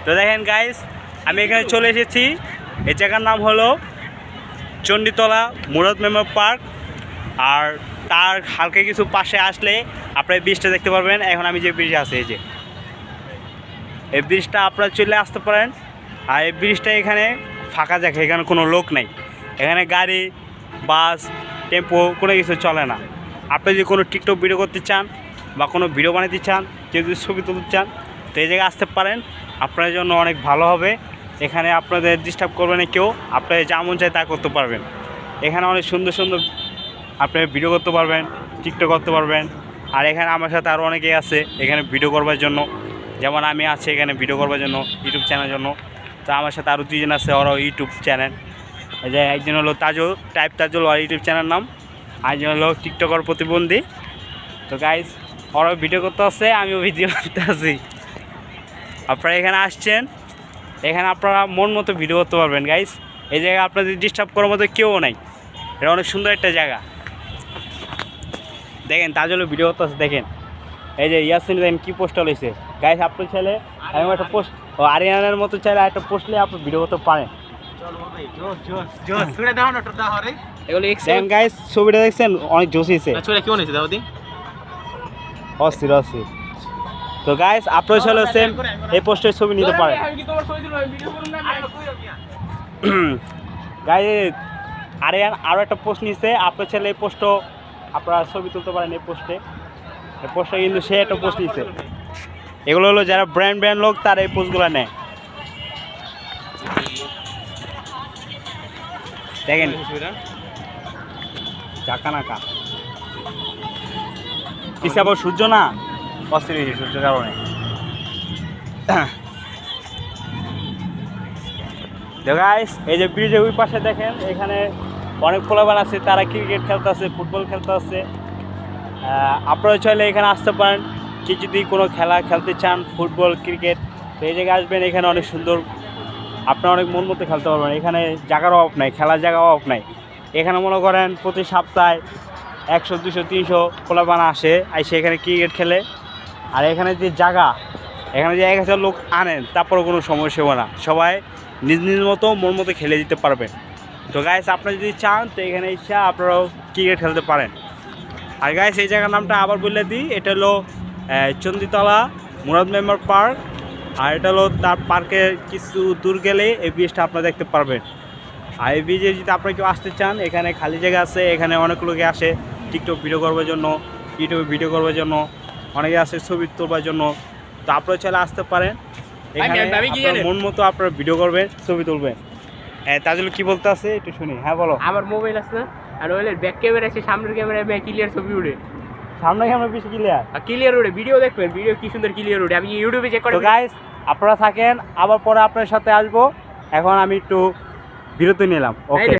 তো দেখেন গাইস, আমি এখানে চলে এসেছি। এই জায়গার নাম হলো চণ্ডীতলা মুরাদ মেমোরিয়াল পার্ক। আর তার হালকা কিছু পাশে আসলে আপনারা এই ব্রিজটা দেখতে পারবেন। এখন আমি যে ব্রিজে আছে, এই যে এই ব্রিজটা আপনারা চলে আসতে পারেন। আর এই ব্রিজটা এখানে ফাঁকা জায়গা, এখানে কোনো লোক নেই। এখানে গাড়ি, বাস, টেম্পো কোনো কিছু চলে না। আপনি যদি কোনো টিকটক ভিডিও করতে চান বা কোনো ভিডিও বানাতে চান, কেউ যদি ছবি তুলতে চান, তো এই জায়গায় আসতে পারেন। আপনার জন্য অনেক ভালো হবে। এখানে আপনাদের ডিস্টার্ব করবে না কেউ, আপনাদের যা মন চায় তা করতে পারবেন। এখানে অনেক সুন্দর সুন্দর আপনি ভিডিও করতে পারবেন, টিকটক করতে পারবেন। আর এখানে আমার সাথে আরও অনেকেই আছে এখানে ভিডিও করবার জন্য। যেমন আমি আছি এখানে ভিডিও করবার জন্য, ইউটিউব চ্যানেলের জন্য। তো আমার সাথে আরও দুজন আছে, ওরাও ইউটিউব চ্যানেল। এই যে একজন হলো তাজুল, তাজুল, ওর ইউটিউব চ্যানেল নাম। আরেকজন হলো টিকটকার প্রতিবন্ধী। তো গাইজ, ওরাও ভিডিও করতে আসছে, আমিও ভিডিও করতে আসি। আপনারা এখানে আসছেন, এখানে আপনারা মন মতো ভিডিও করতে পারবেন গাইজ। এই জায়গায় আপনাদের ডিস্টার্ব করার মতো কেউ নাই। এটা অনেক সুন্দর একটা জায়গা। দেখেন তাজুল ভিডিও করতে আসছে, দেখেন এই যে ইয়াসিন দেখেন কী পোস্টটা লইছে। গাইজ আপনার ছেলে আমি একটা পোস্ট, ও আরিয়ানের মতো চাইলে একটা পোস্ট নিয়ে আপনি ভিডিও করতে পারেন। গাইজ ছবিটা দেখছেন, অনেক জোশ হয়েছে, অস্থির অস্থির। তো গাইজ আপনার ছেলে সেম এই পোস্টের ছবি নিতে পারেন। গাইজ আরিয়ান আরও একটা পোস্ট নিচ্ছে, আপনার ছেলে এই পোস্টও আপনারা ছবি তুলতে পারেন। এই পোস্টে কিন্তু সে একটা পোস্ট নিচ্ছে। এগুলো হলো যারা ব্র্যান্ড লোক, তারা এই পোস্টগুলো নেয়। দেখেন চাকানাকা পিছে আবার সূর্য না, অস্থির হয়েছে সূর্যের কারণে। গাইস এই যে ব্রিজের ওই পাশে দেখেন, এখানে অনেক পোলাপান আছে, তারা ক্রিকেট খেলতে আছে, ফুটবল খেলতে আছে। আপনারা চাইলে এখানে আসতে পারেন। কি যদি কোনো খেলা খেলতে চান, ফুটবল, ক্রিকেট, তো এই জায়গায় আসবেন। এখানে অনেক সুন্দর, আপনারা অনেক মন মতো খেলতে পারবেন। এখানে জায়গার অভাব নাই, খেলার জায়গার অভাব নাই। এখানে মনে করেন প্রতি সপ্তাহে 100, 200, 300 পোলাপান আসে এখানে ক্রিকেট খেলে। আর এখানে যে জায়গা, এখানে যে 1000 লোক আনেন, তারপরও কোনো সমস্যা হবে না। সবাই নিজ নিজ মতো মন মতো খেলে দিতে পারবেন। তো গাইস আপনারা যদি চান, তো এখানে ইচ্ছা আপনারাও ক্রিকেট খেলতে পারেন। আর গাইস এই জায়গার নামটা আবার বলে দিই, এটা হলো চণ্ডীতলা মুরাদ মেমোরিয়াল পার্ক। আর এটা হলো তার পার্কের কিছু দূর গেলে এই ব্রিজটা আপনারা দেখতে পারবেন। আর এই ব্রিজে যদি আপনারা কেউ আসতে চান, এখানে খালি জায়গা আছে। এখানে অনেক লোকে আসে টিকটক ভিডিও করবার জন্য, ইউটিউবে ভিডিও করবার জন্য, অনেকে আসে ছবি তোলবার জন্য। তো আপনারা চাইলে আসতে পারেন। এখানে মন মতো আপনারা ভিডিও করবেন, ছবি তুলবেন। তাজুল কি বলতে আছে একটু শুনি। হ্যাঁ বলো। আমার মোবাইল আছে আর মোবাইলের ব্যাক ক্যামেরা আছে, সামনের ক্যামেরা ক্লিয়ার ছবি উঠে, সামনে ক্যামেরা বেশি ক্লিয়ার উঠে ভিডিও দেখবেন। ভিডিও কি সুন্দর ক্লিয়ার উঠে, আমি ইউটিউবে চেক করে। তো গাইস আপনারা থাকেন, আবার পরে আপনার সাথে আসবো। এখন আমি একটু বিরতি নিলাম। ওকে।